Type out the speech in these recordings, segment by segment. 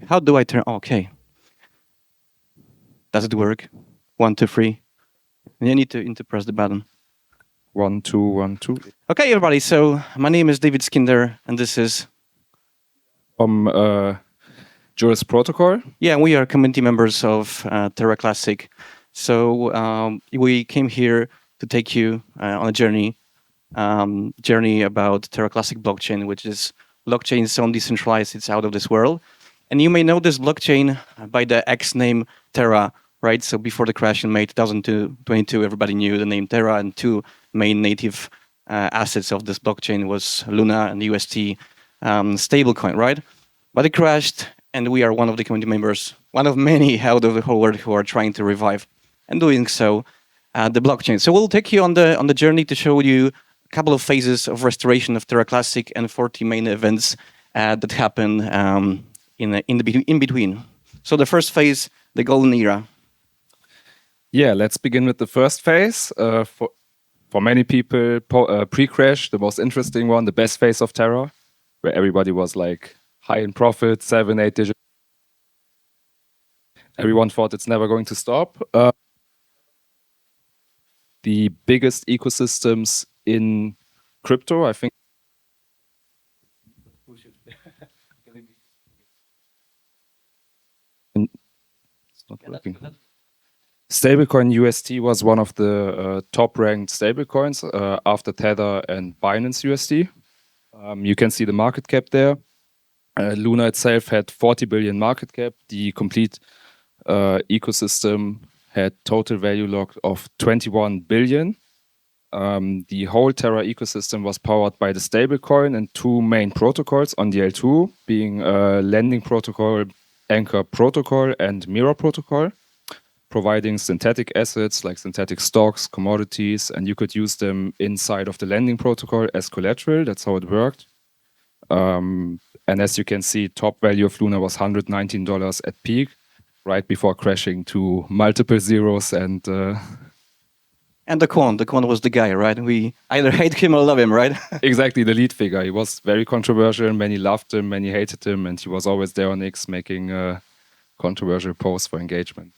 How do I turn? Okay. Does it work? 1, 2, 3. And you need to press the button. 1, 2, 1, 2. Okay, everybody. So my name is Dawid Skinder, and this is From Juris Protocol. Yeah, we are community members of Terra Classic. So we came here to take you on a journey about Terra Classic blockchain, which is blockchain is so decentralized, it's out of this world. And you may know this blockchain by the X name Terra, right? So before the crash in May 2022, everybody knew the name Terra, and two main native assets of this blockchain was Luna and UST stablecoin, right? But it crashed, and we are one of the community members, one of many out of the whole world who are trying to revive and doing so the blockchain. So we'll take you on the journey to show you a couple of phases of restoration of Terra Classic and 40 main events that happen in between. So the first phase, the golden era. Yeah, let's begin with the first phase. For many people, pre-crash, the most interesting one, the best phase of Terra, where everybody was like high in profit, 7, 8 digits. Everyone thought it's never going to stop. The biggest ecosystems in crypto, I think. It's not working. Stablecoin UST was one of the top-ranked stablecoins after Tether and Binance USD. You can see the market cap there. Luna itself had 40 billion market cap. The complete ecosystem had total value locked of 21 billion. The whole Terra ecosystem was powered by the stablecoin and two main protocols on the L2, being lending protocol, Anchor protocol, and Mirror protocol, providing synthetic assets like synthetic stocks, commodities, and you could use them inside of the lending protocol as collateral. That's how it worked. And as you can see, top value of Luna was $119 at peak, right before crashing to multiple zeros and the Quan was the guy, right? We either hate him or love him, right? Exactly, the lead figure. He was very controversial. Many loved him, many hated him, and he was always there on X making controversial posts for engagement.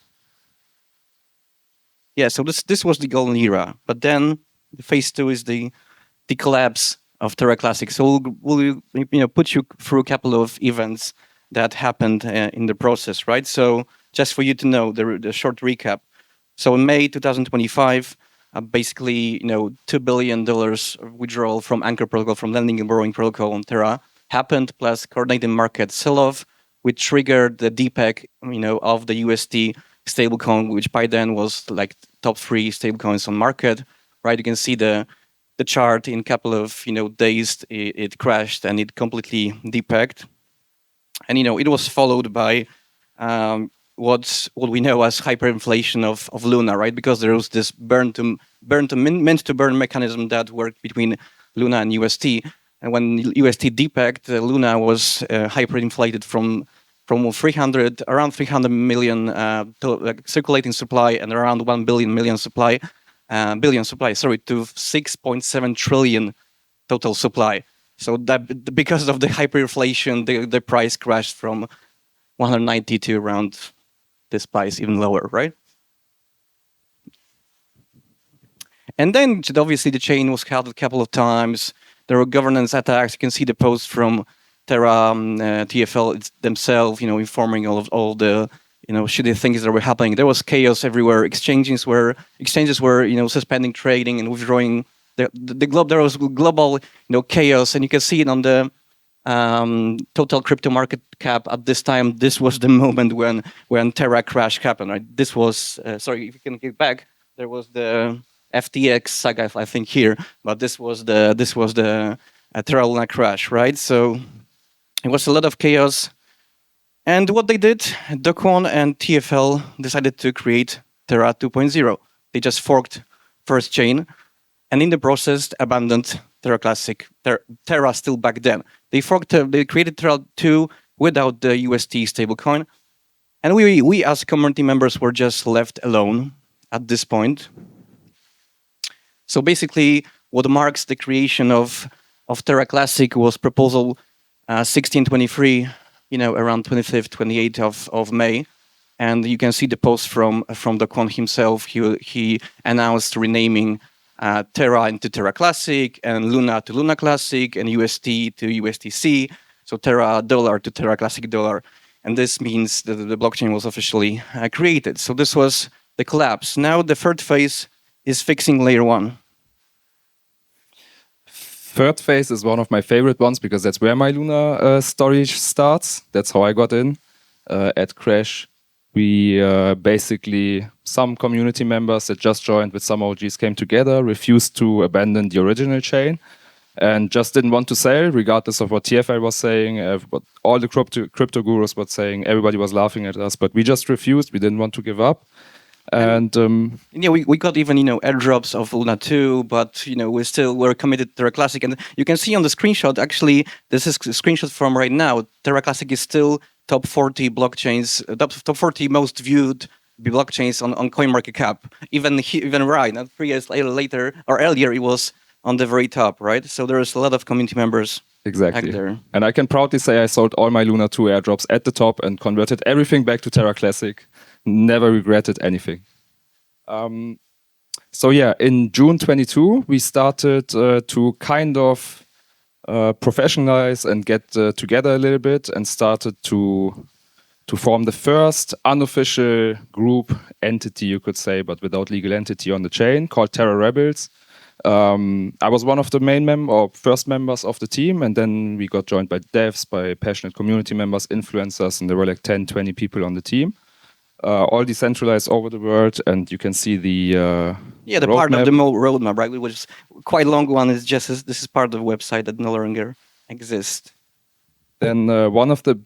Yeah, so this was the golden era, but then phase 2 is the collapse of Terra Classic. So we'll put you through a couple of events that happened in the process, right? So just for you to know the short recap. So in May 2025, basically, $2 billion withdrawal from Anchor protocol, from lending and borrowing protocol on Terra happened, plus coordinated market sell-off, which triggered the DPEG, of the UST stablecoin, which by then was like top 3 stablecoins on market, right? You can see the chart in a couple of days. It crashed and it completely depegged, and it was followed by what we know as hyperinflation of Luna, right? Because there was this meant to burn mechanism that worked between Luna and UST, and when UST depegged, Luna was hyperinflated from around 300 million circulating supply and around 1 billion supply, to 6.7 trillion total supply. So that because of the hyperinflation, the price crashed from 190 to around this price, even lower, right? And then obviously the chain was hacked a couple of times. There were governance attacks. You can see the post from Terra TFL themselves, informing all the shitty things that were happening. There was chaos everywhere. Exchanges were suspending trading and withdrawing. There was global chaos, and you can see it on the total crypto market cap at this time. This was the moment when Terra crash happened, right? This was sorry, if you can get back, there was the FTX saga, I think, here, but this was the Terra Luna crash, right? So it was a lot of chaos. And what they did, Dokwan and TFL decided to create Terra 2.0. They just forked first chain, and in the process abandoned Terra Classic. Terra still back then. They created Terra 2 without the UST stablecoin, and we as community members were just left alone at this point. So basically, what marks the creation of Terra Classic was proposal 1623 around 25th, 28th of May. And you can see the post from the Kwon himself. He announced renaming Terra into Terra Classic, and Luna to Luna Classic, and UST to USTC. So Terra dollar to Terra Classic dollar. And this means that the blockchain was officially created. So this was the collapse. Now the third phase is fixing layer one. Third phase is one of my favorite ones because that's where my Luna story starts. That's how I got in. At Crash, we basically, some community members that just joined with some OGs came together, refused to abandon the original chain, and just didn't want to sell, regardless of what TFL was saying, what all the crypto gurus were saying. Everybody was laughing at us, but we just refused. We didn't want to give up. And we got even airdrops of Luna 2, but we're committed to Terra Classic, and you can see on the screenshot. Actually, this is a screenshot from right now. Terra Classic is still top 40 blockchains, top 40 most viewed blockchains on CoinMarketCap. Even right, not 3 years later or earlier, it was on the very top, right? So there's a lot of community members. Exactly. There. And I can proudly say I sold all my Luna 2 airdrops at the top and converted everything back to Terra Classic. Never regretted anything. So yeah, in June 22, we started to kind of professionalize and get together a little bit and started to form the first unofficial group entity, you could say, but without legal entity on the chain, called Terra Rebels. I was one of the main first members of the team, and then we got joined by devs, by passionate community members, influencers, and there were like 10, 20 people on the team. All decentralized over the world, and you can see the the part of the roadmap, right? Which is quite a long one. Is just this is part of the website that no longer exists. Then one of the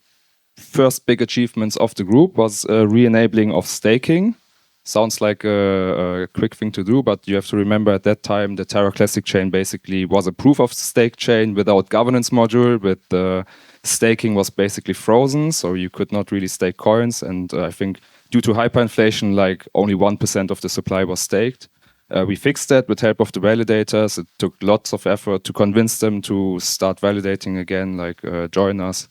first big achievements of the group was re-enabling of staking. Sounds like a quick thing to do, but you have to remember at that time the Terra Classic chain basically was a proof of stake chain without governance module. With staking was basically frozen, so you could not really stake coins, and I think due to hyperinflation, like only 1% of the supply was staked. We fixed that with help of the validators. It took lots of effort to convince them to start validating again, like join us.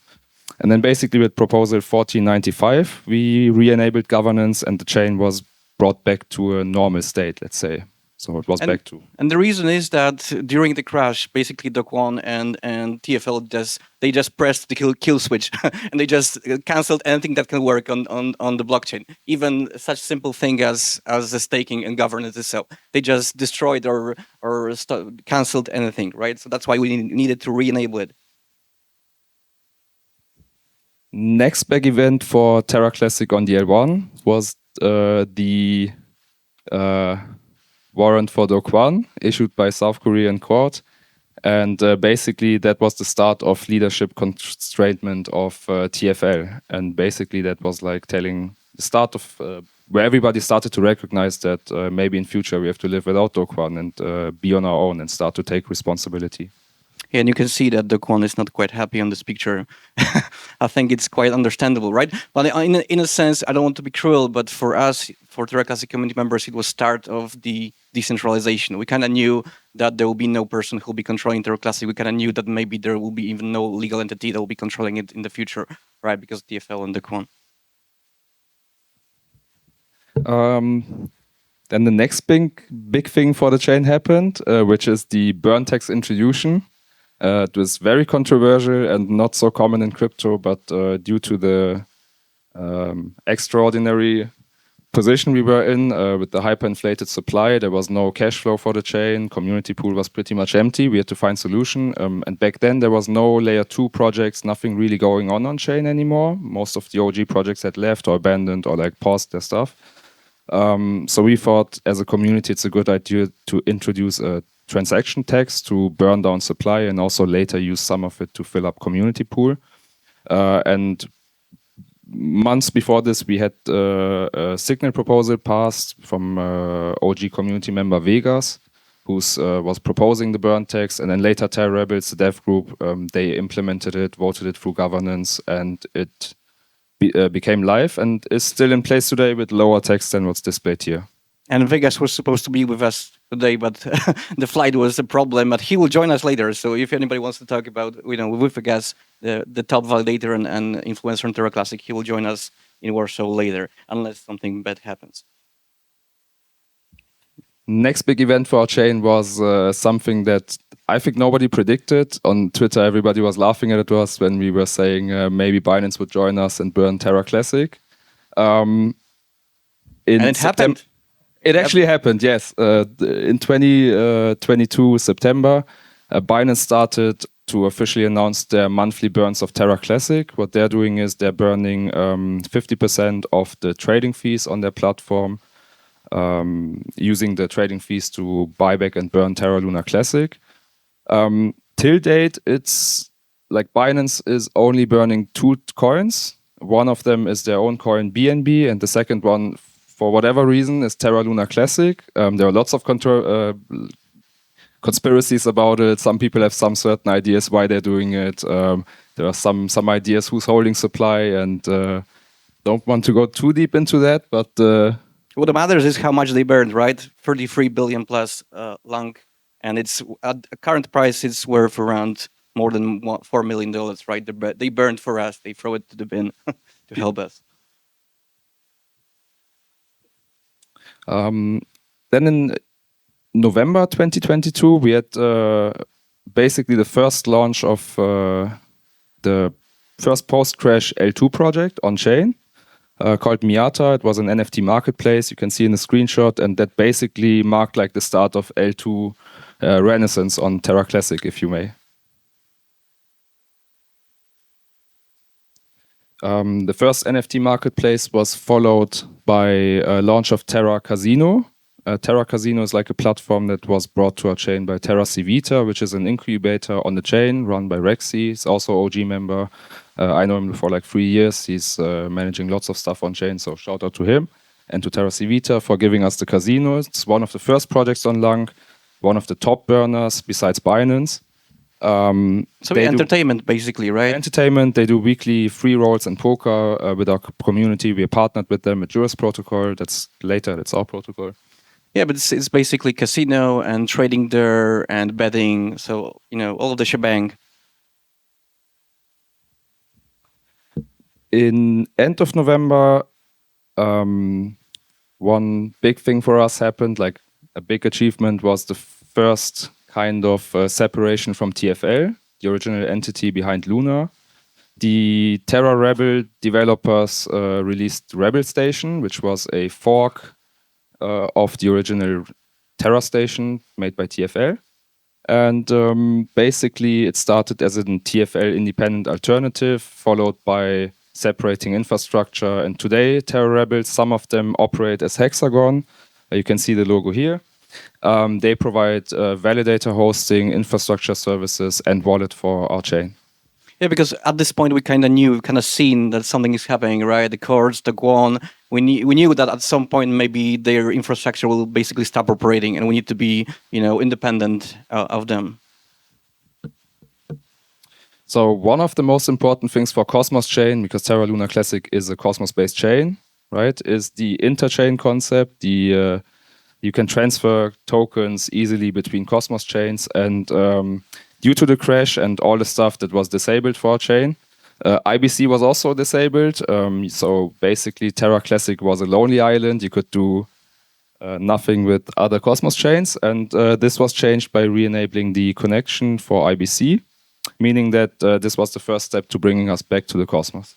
And then basically with proposal 1495, we re-enabled governance and the chain was brought back to a normal state, let's say. So it was back to. And the reason is that during the crash, basically Do Kwon and TFL just pressed the kill switch and they just canceled anything that can work on the blockchain. Even such simple thing as the staking and governance itself. They just destroyed or canceled anything, right? So that's why we needed to re-enable it. Next big event for Terra Classic on the L1 was the warrant for Do Kwon issued by South Korean court, and basically that was the start of leadership constrainment of TFL, and basically that was like telling the start of where everybody started to recognize that maybe in future we have to live without Do Kwon and be on our own and start to take responsibility. Yeah, and you can see that Do Kwon is not quite happy on this picture. I think it's quite understandable, right? But in a sense, I don't want to be cruel, but for us, for Terra Classic community members, it was start of the decentralization. We kind of knew that there will be no person who will be controlling Terra Classic. We kind of knew that maybe there will be even no legal entity that will be controlling it in the future, right? Because of TFL and Do Kwon. Then the next big thing for the chain happened, which is the burn tax introduction. It was very controversial and not so common in crypto, but due to the extraordinary position we were in with the hyperinflated supply, there was no cash flow for the chain. Community pool was pretty much empty. We had to find solution. And back then there was no layer 2 projects, nothing really going on chain anymore. Most of the OG projects had left or abandoned or like paused their stuff. So we thought as a community it's a good idea to introduce a transaction tax to burn down supply and also later use some of it to fill up community pool. And months before this, we had a signal proposal passed from OG community member Vegas, who was proposing the burn tax. And then later Terra Rebels, the dev group, they implemented it, voted it through governance, and it became live and is still in place today with lower tax than what's displayed here. And Vegas was supposed to be with us today, but the flight was a problem. But he will join us later. So if anybody wants to talk about, with Vegas, the top validator and influencer in Terra Classic, he will join us in Warsaw later, unless something bad happens. Next big event for our chain was something that I think nobody predicted. On Twitter, everybody was laughing at us when we were saying maybe Binance would join us and burn Terra Classic. And it happened. It actually happened, yes. In 2022 September, Binance started to officially announce their monthly burns of Terra Classic. What they're doing is they're burning 50% of the trading fees on their platform, using the trading fees to buy back and burn Terra Luna Classic. Till date, it's like Binance is only burning 2 coins. One of them is their own coin BNB, and the second one, for whatever reason, is Terra Luna Classic. There are lots of conspiracies about it. Some people have some certain ideas why they're doing it. There are some ideas who's holding supply, and don't want to go too deep into that. But what matters is how much they burned, right? 33 billion plus long, and it's at current price, it's worth around more than $4 million, right? They burned for us. They throw it to the bin to help us. Then in November 2022, we had basically the first launch of the first post-crash L2 project on chain called Miata. It was an NFT marketplace. You can see in the screenshot, and that basically marked like the start of L2 renaissance on Terra Classic, if you may. The first NFT marketplace was followed by a launch of Terra Casino. Terra Casino is like a platform that was brought to our chain by Terra Civita, which is an incubator on the chain run by Rexy. He's also OG member. I know him for like 3 years. He's managing lots of stuff on chain, so shout out to him and to Terra Civita for giving us the casino. It's one of the first projects on Lang, one of the top burners besides Binance. So entertainment, basically, right? Entertainment. They do weekly free rolls and poker with our community. We are partnered with them at Juris Protocol. That's our protocol. Yeah, but it's basically casino and trading there and betting. So, all of the shebang. In end of November, one big thing for us happened. Like a big achievement was the first kind of separation from TFL, the original entity behind Luna. The Terra Rebel developers released Rebel Station, which was a fork of the original Terra Station made by TFL. And basically, it started as a TFL independent alternative, followed by separating infrastructure. And today, Terra Rebels, some of them operate as Hexagon. You can see the logo here. They provide validator hosting, infrastructure services, and wallet for our chain. Yeah, because at this point we kind of seen that something is happening, right? The Cords, the Guan. We knew that at some point maybe their infrastructure will basically stop operating, and we need to be, independent of them. So one of the most important things for Cosmos chain, because Terra Luna Classic is a Cosmos-based chain, right, is the interchain concept. You can transfer tokens easily between Cosmos chains, and due to the crash and all the stuff that was disabled for our chain, IBC was also disabled. So basically, Terra Classic was a lonely island. You could do nothing with other Cosmos chains, and this was changed by re-enabling the connection for IBC, meaning that this was the first step to bringing us back to the Cosmos.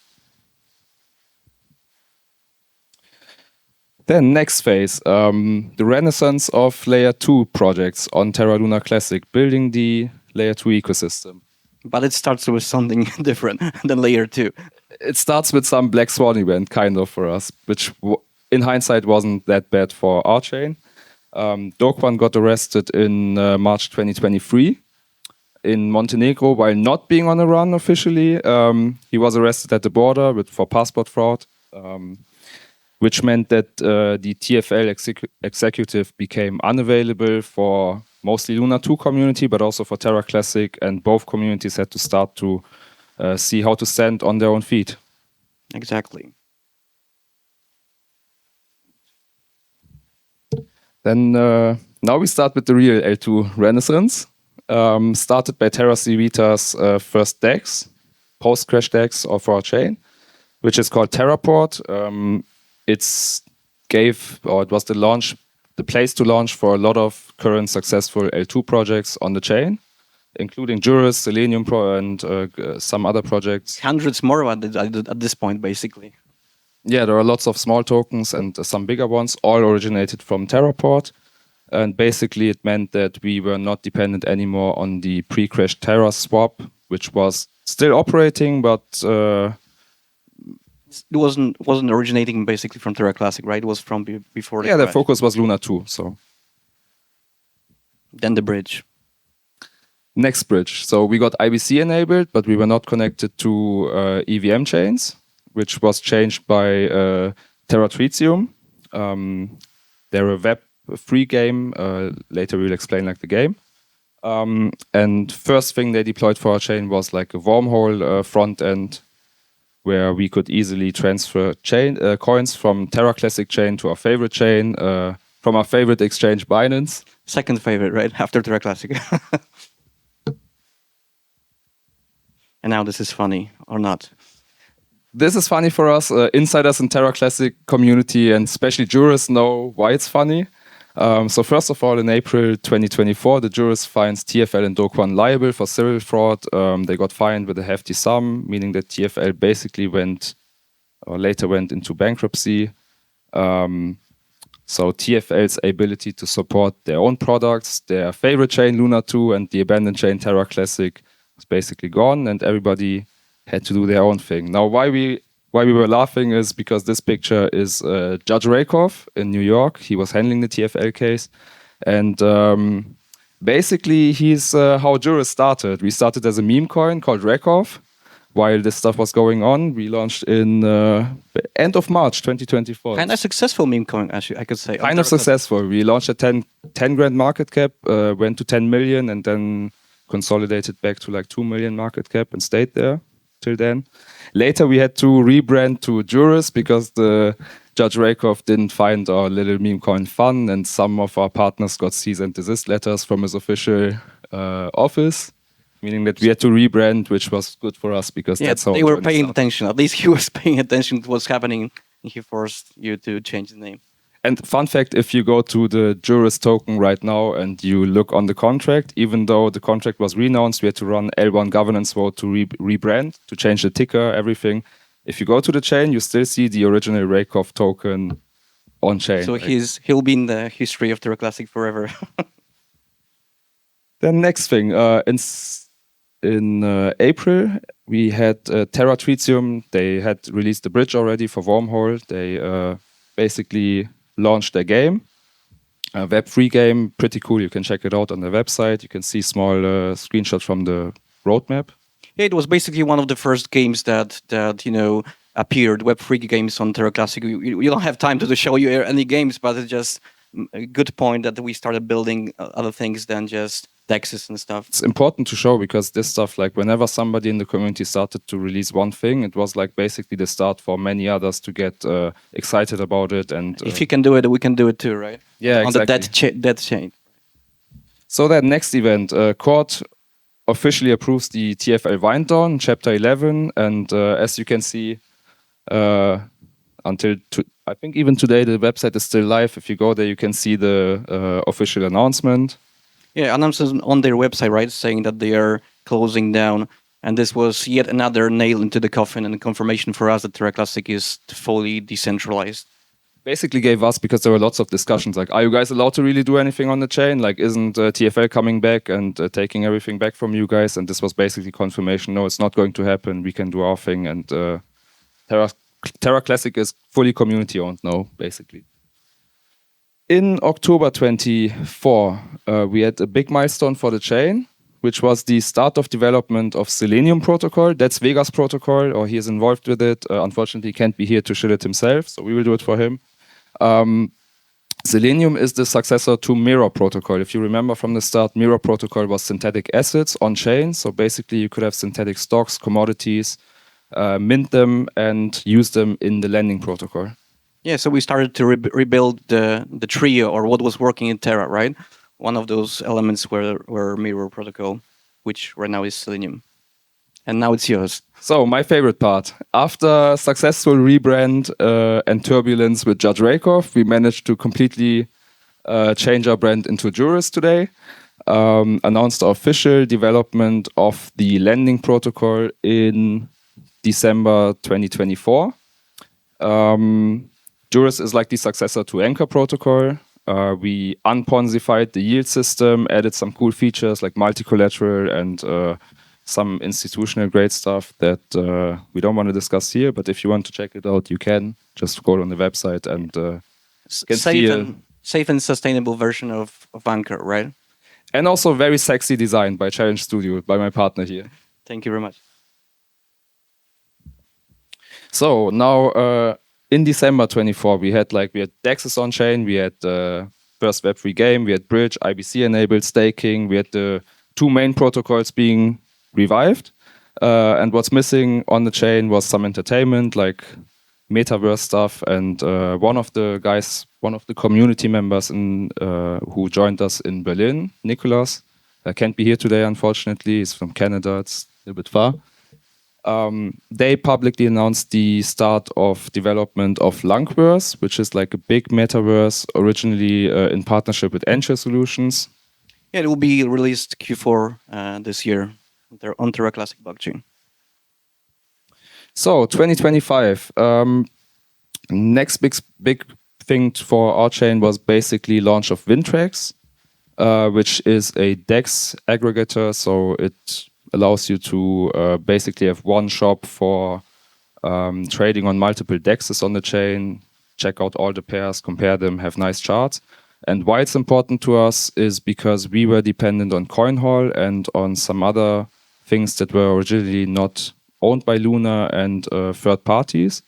Then next phase, the renaissance of layer 2 projects on Terra Luna Classic, building the layer 2 ecosystem. But it starts with something different than layer 2. It starts with some Black Swan event, kind of, for us, which in hindsight wasn't that bad for our chain. Dokwan got arrested in March 2023 in Montenegro while not being on a run officially. He was arrested at the border for passport fraud. Which meant that the TFL executive became unavailable for mostly Luna 2 community, but also for Terra Classic, and both communities had to start to see how to stand on their own feet. Exactly. Then now we start with the real L2 renaissance. Started by Terra Civita's first DEX, post-crash DEX of our chain, which is called Terraport. It was the place to launch for a lot of current successful L2 projects on the chain, including Juris, Selenium and some other projects. Hundreds more at this point, basically. Yeah, there are lots of small tokens and some bigger ones, all originated from Terraport. And basically, it meant that we were not dependent anymore on the pre-crash Terra swap, which was still operating, but it wasn't originating basically from Terra Classic, right? It was from before the yeah, crash. the focus was Luna 2. So then the bridge. Next bridge. So we got IBC enabled, but we were not connected to EVM chains, which was changed by Terra Tritium. They're a web-free game. Later we'll explain like the game. And first thing they deployed for our chain was like a wormhole front end, where we could easily transfer coins from Terra Classic chain to our favorite chain, from our favorite exchange, Binance. Second favorite, right? After Terra Classic. And now this is funny, or not? This is funny for us. Insiders in Terra Classic community and especially jurists know why it's funny. So first of all, in April 2024, the jurist finds TFL and Do Kwon liable for civil fraud. They got fined with a hefty sum, meaning that TFL basically later went into bankruptcy. So TFL's ability to support their own products, their favorite chain Luna 2 and the abandoned chain Terra Classic was basically gone, and everybody had to do their own thing. Now, why we were laughing is because this picture is Judge Rakoff in New York. He was handling the TFL case. And basically, he's how Juris started. We started as a meme coin called Rakoff. While this stuff was going on, we launched in end of March 2024. Kind of successful meme coin, actually, I could say. Kind of successful. We launched at 10 grand market cap, went to 10 million, and then consolidated back to like 2 million market cap and stayed there till then. Later, we had to rebrand to Juris because the Judge Rakoff didn't find our little meme coin fun, and some of our partners got cease and desist letters from his official office, meaning that we had to rebrand, which was good for us because that's how they were paying attention. At least he was paying attention to what's happening, and he forced you to change the name. And fun fact, if you go to the Juris token right now and you look on the contract, even though the contract was renounced, we had to run L1 governance vote to rebrand, to change the ticker, everything. If you go to the chain, you still see the original Rakoff token on chain. So he'll be in the history of Terra Classic forever. Then next thing, in April, we had Terra Tritium. They had released the bridge already for Wormhole. They basically launched their game, a web-free game, pretty cool. You can check it out on the website. You can see small screenshots from the roadmap. Yeah, it was basically one of the first games that appeared, web-free games on Terra Classic. We don't have time to show you any games, but it's just a good point that we started building other things than just DEXs and stuff. It's important to show because this stuff, like whenever somebody in the community started to release one thing, it was like basically the start for many others to get excited about it. And if you can do it, we can do it too, right? Yeah, on exactly. the dead chain. So that next event, court officially approves the TFL wind down, Chapter 11, and as you can see, I think even today the website is still live. If you go there, you can see the official announcement. Yeah, announcement on their website, right, saying that they are closing down. And this was yet another nail into the coffin and a confirmation for us that Terra Classic is fully decentralized. Basically gave us, because there were lots of discussions, like, are you guys allowed to really do anything on the chain? Like, isn't TFL coming back and taking everything back from you guys? And this was basically confirmation, no, it's not going to happen. We can do our thing. And Terra Classic is fully community owned now, basically. In October 24, we had a big milestone for the chain, which was the start of development of Selenium protocol. That's Vegas protocol, or he is involved with it. Unfortunately, he can't be here to shill it himself, so we will do it for him. Selenium is the successor to Mirror protocol. If you remember from the start, Mirror protocol was synthetic assets on chain. So basically, you could have synthetic stocks, commodities, mint them, and use them in the lending protocol. Yeah, so we started to rebuild the trio, or what was working in Terra, right? One of those elements were Mirror Protocol, which right now is Selenium. And now it's yours. So my favorite part. After successful rebrand and turbulence with Judge Rakoff, we managed to completely change our brand into Juris today. Announced the official development of the lending protocol in December 2024. Juris is like the successor to Anchor protocol. We unponzified the yield system, added some cool features like multi-collateral and some institutional grade stuff that we don't want to discuss here. But if you want to check it out, you can just go on the website and Safe and sustainable version of Anchor, right? And also very sexy design by Challenge Studio, by my partner here. Thank you very much. So now in December 24, we had DEXs on chain, we had the first Web3 game, we had Bridge, IBC enabled staking, we had the two main protocols being revived. And what's missing on the chain was some entertainment, like metaverse stuff. And one of the community members who joined us in Berlin, Nicolas, can't be here today, unfortunately. He's from Canada, it's a little bit far. They publicly announced the start of development of Langverse, which is like a big metaverse originally in partnership with Angel Solutions. Yeah, it will be released Q4 this year on Terra Classic blockchain. So 2025, next big thing for our chain was basically launch of Wintrax, which is a DEX aggregator. So it allows you to basically have one shop for trading on multiple DEXs on the chain, check out all the pairs, compare them, have nice charts. And why it's important to us is because we were dependent on CoinHall and on some other things that were originally not owned by Luna and third parties.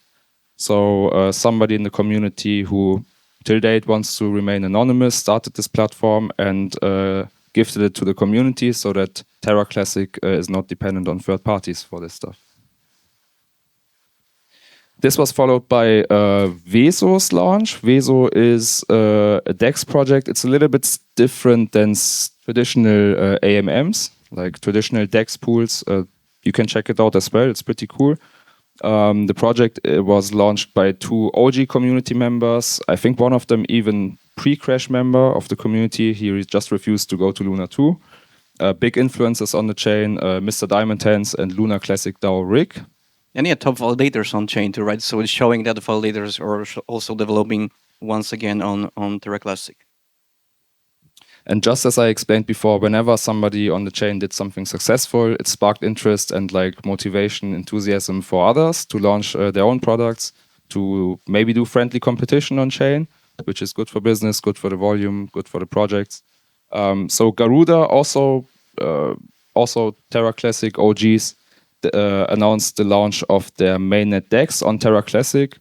So somebody in the community who till date wants to remain anonymous started this platform and gifted it to the community so that Terra Classic is not dependent on third parties for this stuff. This was followed by Veso's launch. Veso is a DEX project. It's a little bit different than traditional AMMs, like traditional DEX pools. You can check it out as well. It's pretty cool. The project was launched by two OG community members. I think one of them even pre-crash member of the community. He just refused to go to Luna 2. Big influencers on the chain, Mr. Diamond Hands and Luna Classic DAO Rick. And yeah, top validators on chain too, right? So it's showing that the validators are also developing once again on Terra Classic. And just as I explained before, whenever somebody on the chain did something successful, it sparked interest and like motivation, enthusiasm for others to launch their own products, to maybe do friendly competition on chain, which is good for business, good for the volume, good for the projects. So Garuda also Terra Classic OGs announced the launch of their mainnet DEX on Terra Classic.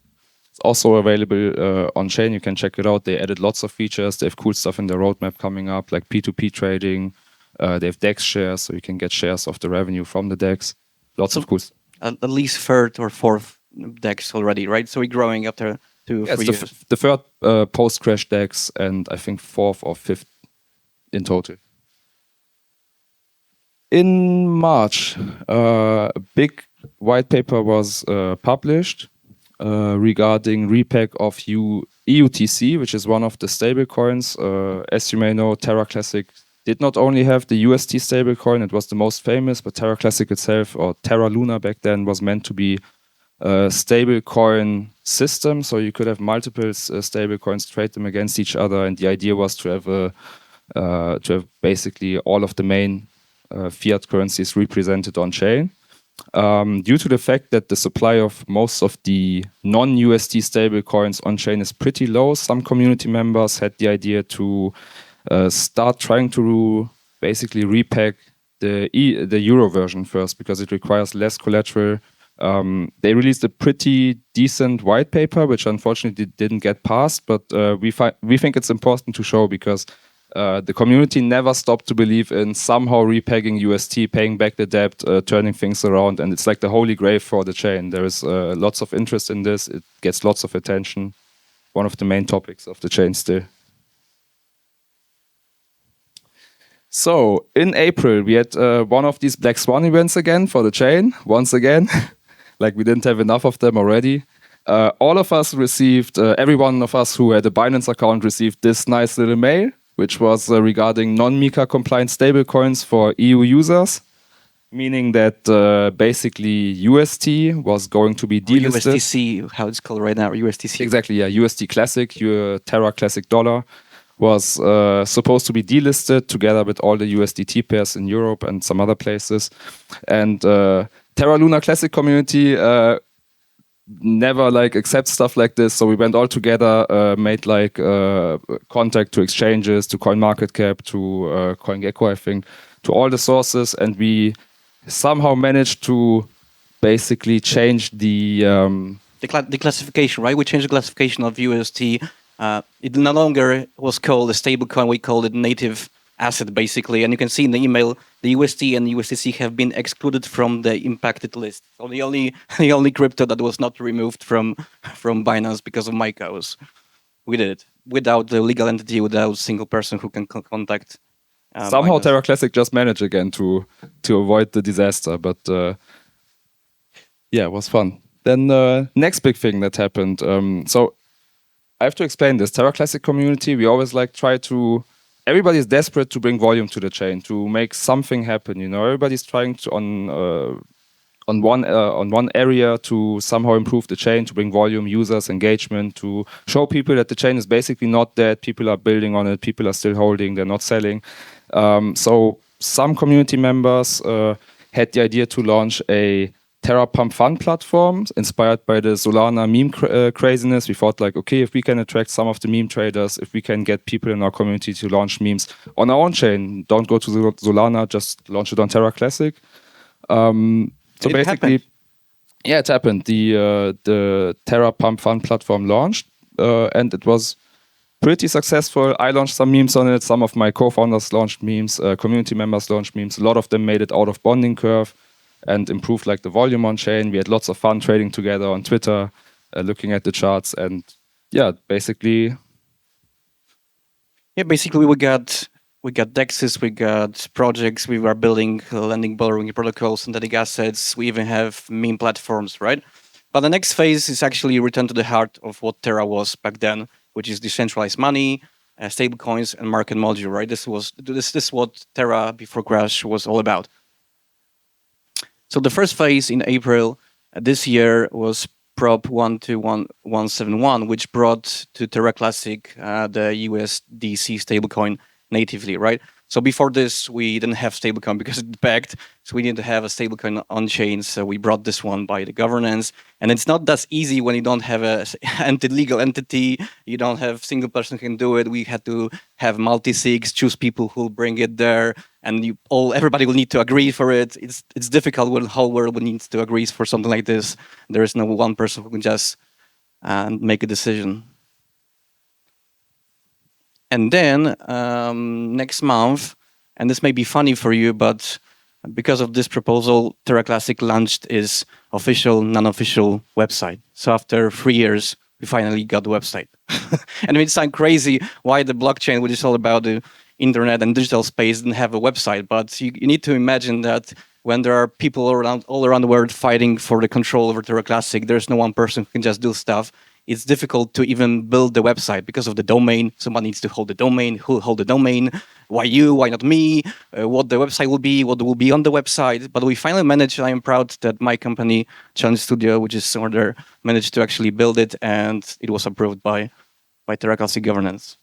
It's also available on chain. You can check it out. They added lots of features. They have cool stuff in their roadmap coming up, like P2P trading. They have DEX shares, so you can get shares of the revenue from the DEX. Lots of cool stuff. At least third or fourth DEX already, right? So we're growing up to 3 years. The third post-crash DEX, and I think fourth or fifth in total. In March, a big white paper was published regarding repack of EUTC, which is one of the stablecoins. As you may know, Terra Classic did not only have the UST stablecoin, it was the most famous, but Terra Classic itself, or Terra Luna back then, was meant to be a stablecoin system. So you could have multiple stablecoins, trade them against each other, and the idea was to have basically all of the main fiat currencies represented on chain. Due to the fact that the supply of most of the non-USD stablecoins on chain is pretty low, some community members had the idea to start trying to basically repack the Euro version first because it requires less collateral. They released a pretty decent white paper, which unfortunately didn't get passed, but we think it's important to show because the community never stopped to believe in somehow repegging UST, paying back the debt, turning things around, and it's like the holy grail for the chain. There is lots of interest in this. It gets lots of attention. one of the main topics of the chain still. So in April, we had one of these Black Swan events again for the chain, once again. Like we didn't have enough of them already. All of us received, every one of us who had a Binance account received this nice little mail, which was regarding non-MiCA compliant stablecoins for EU users, meaning that basically UST was going to be delisted. USTC, how it's called right now, USTC. Exactly, yeah, UST Classic, your Terra Classic dollar, was supposed to be delisted together with all the USDT pairs in Europe and some other places. And Terra Luna Classic community never like accepts stuff like this, so we went all together, made like contact to exchanges, to CoinMarketCap, to CoinGecko, I think, to all the sources, and we somehow managed to basically change the classification, right? We changed the classification of UST. It no longer was called a stablecoin. We called it native asset, basically. And you can see in the email, the UST and USDC have been excluded from the impacted list. So the only crypto that was not removed from Binance because of MiCA was we did it without the legal entity, without a single person who can contact. Somehow Binance. Terra Classic just managed again to avoid the disaster, but yeah, it was fun. Then next big thing that happened. So I have to explain this. Terra Classic community, we always like try to. Everybody is desperate to bring volume to the chain, to make something happen. You know, everybody's trying to on one area to somehow improve the chain, to bring volume, users, engagement, to show people that the chain is basically not dead. People are building on it. People are still holding. They're not selling. So some community members had the idea to launch a Terra Pump Fund platform inspired by the Solana meme craziness. We thought like, okay, if we can attract some of the meme traders, if we can get people in our community to launch memes on our own chain, don't go to Solana, just launch it on Terra Classic. So it basically, happened. Yeah, it happened. The Terra Pump Fund platform launched, and it was pretty successful. I launched some memes on it. Some of my co-founders launched memes. Community members launched memes. A lot of them made it out of bonding curve and improved like the volume on chain. We had lots of fun trading together on Twitter, looking at the charts, and yeah, basically. Yeah, basically we got dexes, we got projects, we were building lending borrowing protocols, synthetic assets. We even have meme platforms, right? But the next phase is actually return to the heart of what Terra was back then, which is decentralized money, stablecoins, and market module, right? This is what Terra before crash was all about. So the first phase in April this year was Prop 12171, which brought to Terra Classic the USDC stablecoin natively, right? So before this, we didn't have stablecoin because it backed, so we needed to have a stablecoin on chain. So we brought this one by the governance, and it's not that easy when you don't have a legal entity. You don't have single person who can do it. We had to have multi-sigs, choose people who will bring it there, and everybody will need to agree for it. It's difficult when the whole world needs to agree for something like this. There is no one person who can just make a decision. And then next month, and this may be funny for you, but because of this proposal, Terra Classic launched its official, non-official website. So after 3 years, we finally got the website. And it sounds crazy why the blockchain, which is all about the internet and digital space, didn't have a website. But you need to imagine that when there are people all around the world fighting for the control over Terra Classic, there's no one person who can just do stuff. It's difficult to even build the website because of the domain. Someone needs to hold the domain. Who will hold the domain? Why you? Why not me? What the website will be? What will be on the website? But we finally managed. I am proud that my company, Challenge Studio, which is over there, managed to actually build it, and it was approved by Terra Classic governance.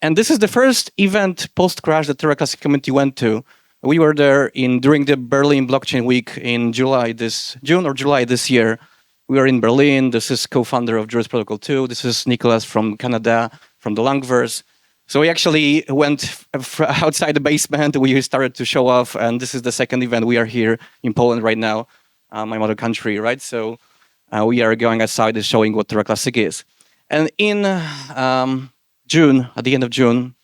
And this is the first event post-crash that Terra Classic community went to. We were there during the Berlin Blockchain Week in June or July this year. We are in Berlin. This is co-founder of Juris Protocol 2. This is Nicholas from Canada, from the Langverse. So we actually went outside the basement. We started to show off, and this is the second event. We are here in Poland right now, my mother country, right? So we are going outside and showing what Terra Classic is. And in June, at the end of June,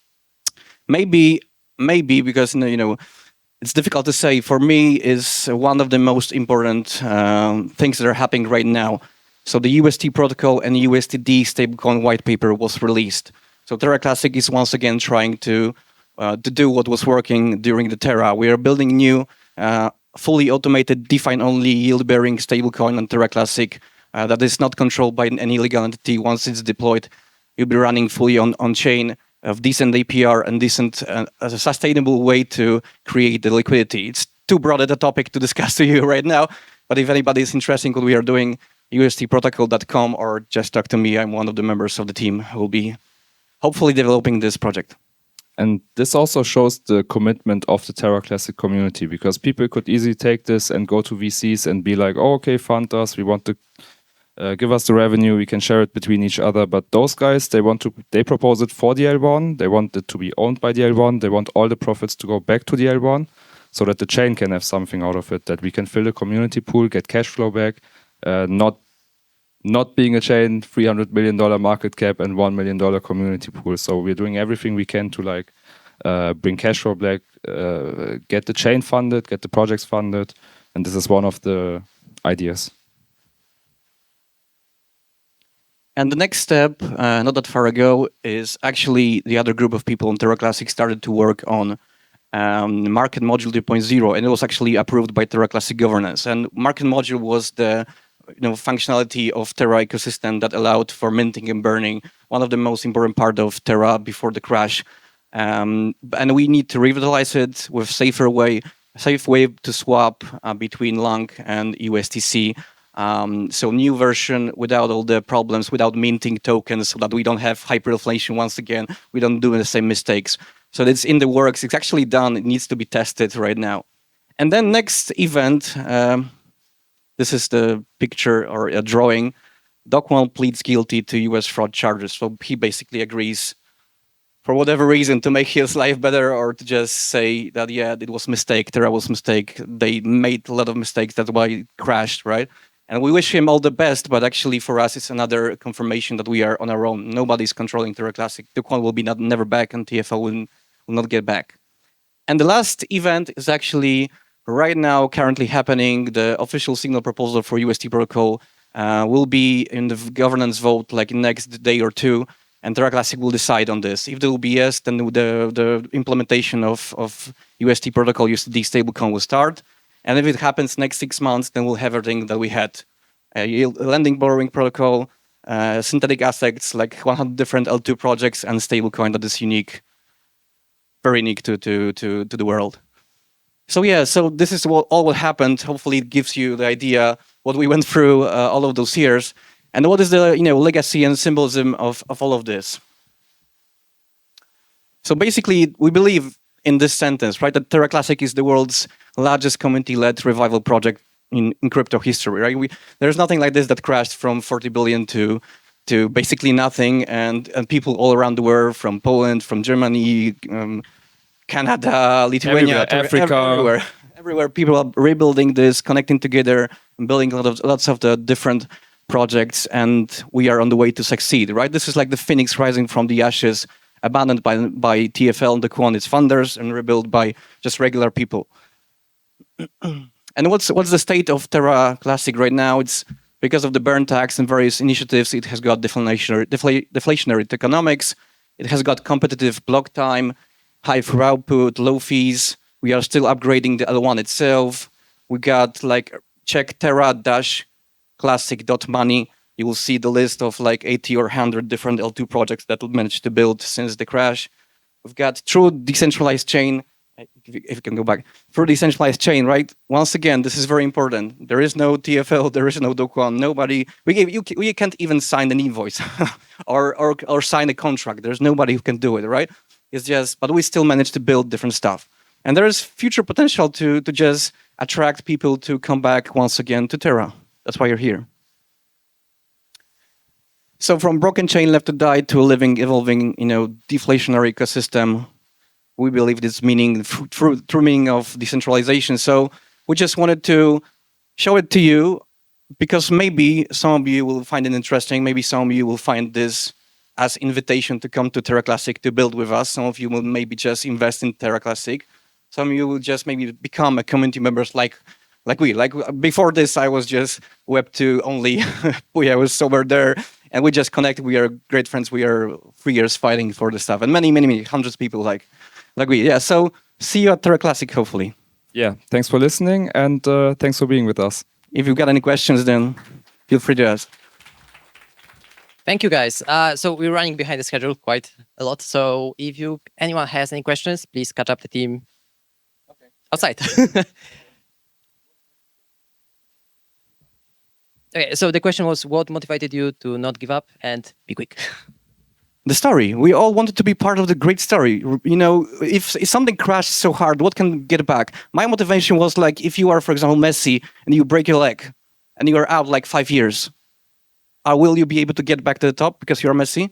maybe because it's difficult to say. For me, is one of the most important things that are happening right now. So the UST protocol and USTD stablecoin white paper was released. So Terra Classic is once again trying to do what was working during the Terra. We are building new, fully automated, DeFi-only yield-bearing stablecoin on Terra Classic that is not controlled by any legal entity. Once it's deployed, you'll be running fully on chain of decent APR and decent, a sustainable way to create the liquidity. It's too broad a topic to discuss to you right now, but if anybody is interested in what we are doing, ustprotocol.com or just talk to me. I'm one of the members of the team who will be hopefully developing this project. And this also shows the commitment of the Terra Classic community, because people could easily take this and go to VCs and be like, oh, okay, fund us, we want to give us the revenue, we can share it between each other. But those guys, they propose it for the L1, they want it to be owned by the L1, they want all the profits to go back to the L1, so that the chain can have something out of it, that we can fill the community pool, get cash flow back, not being a chain, $300 million market cap and $1 million community pool. So we're doing everything we can to bring cash flow back, get the chain funded, get the projects funded, and this is one of the ideas. And the next step, not that far ago, is actually the other group of people on Terra Classic started to work on Market Module 2.0, and it was actually approved by Terra Classic governance. And Market Module was the functionality of Terra ecosystem that allowed for minting and burning, one of the most important part of Terra before the crash. And we need to revitalize it with safe way to swap between Long and USTC. So new version without all the problems, without minting tokens, so that we don't have hyperinflation once again. We don't do the same mistakes. So it's in the works. It's actually done. It needs to be tested right now. And then next event, this is the picture or a drawing. Dokwon pleads guilty to US fraud charges. So he basically agrees, for whatever reason, to make his life better, or to just say that, yeah, it was a mistake, Terra was a mistake. They made a lot of mistakes, that's why it crashed, right? And we wish him all the best, but actually for us, it's another confirmation that we are on our own. Nobody's controlling Terra Classic. Dokwon will be never back, and TFL will not get back. And the last event is actually right now currently happening. The official signal proposal for UST protocol will be in the governance vote like next day or two, and Terra Classic will decide on this. If there will be yes, then the implementation of UST protocol, USD stablecoin will start. And if it happens next 6 months, then we'll have everything that we had. Lending borrowing protocol, synthetic assets, like 100 different L2 projects, and stablecoin that is unique, very unique to the world. So yeah, so this is all what happened. Hopefully it gives you the idea what we went through all of those years, and what is the legacy and symbolism of all of this. So basically, we believe in this sentence, right, that Terra Classic is the world's largest community-led revival project in crypto history, right? There's nothing like this that crashed from 40 billion to basically nothing, and people all around the world, from Poland, from Germany, Canada, Lithuania, Africa, everywhere, people are rebuilding this, connecting together, and building lots of the different projects, and we are on the way to succeed, right? This is like the phoenix rising from the ashes, abandoned by TFL and the Kwon, its funders, and rebuilt by just regular people. And what's the state of Terra Classic right now? It's because of the burn tax and various initiatives. It has got deflationary tokenomics. It has got competitive block time, high throughput, low fees. We are still upgrading the L1 itself. We got check terra-classic.money. You will see the list of 80 or 100 different L2 projects that we managed to build since the crash. We've got true decentralized chain. If you can go back, through decentralized chain, right? Once again, this is very important. There is no TFL, there is no Dokwon. Nobody. We can't even sign an invoice or sign a contract. There's nobody who can do it, right? It's just, but we still manage to build different stuff, and there is future potential to just attract people to come back once again to Terra. That's why you're here. So from broken chain left to die to a living, evolving, deflationary ecosystem. We believe this meaning, true meaning of decentralization. So we just wanted to show it to you, because maybe some of you will find it interesting. Maybe some of you will find this as invitation to come to Terra Classic to build with us. Some of you will maybe just invest in Terra Classic. Some of you will just maybe become a community members like Like before this, I was just Web2 only. Puya was sober there, and we just connected. We are great friends. We are 3 years fighting for the stuff, and many hundreds of people like we. Yeah. So see you at Terra Classic, hopefully. Yeah, thanks for listening, and thanks for being with us. If you've got any questions, then feel free to ask. Thank you, guys. So we're running behind the schedule quite a lot. So if anyone has any questions, please catch up the team outside. Okay, so the question was, what motivated you to not give up and be quick? The story. We all wanted to be part of the great story. You know, if something crashed so hard, what can get back? My motivation was like, if you are, for example, Messi and you break your leg and you are out like 5 years, will you be able to get back to the top because you're Messi?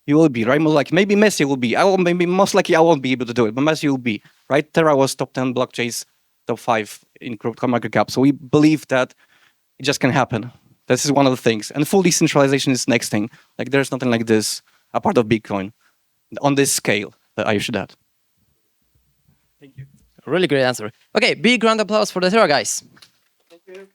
You will be, right? Like maybe Messi will be. Maybe most likely I won't be able to do it, but Messi will be, right? Terra was top 10 blockchains, top 5 in crypto market cap. So we believe that it just can happen. This is one of the things. And full decentralization is next thing. Like there's nothing like this a part of Bitcoin on this scale that I should add. Thank you. Really great answer. Okay, big round of applause for the Terra guys. Thank you.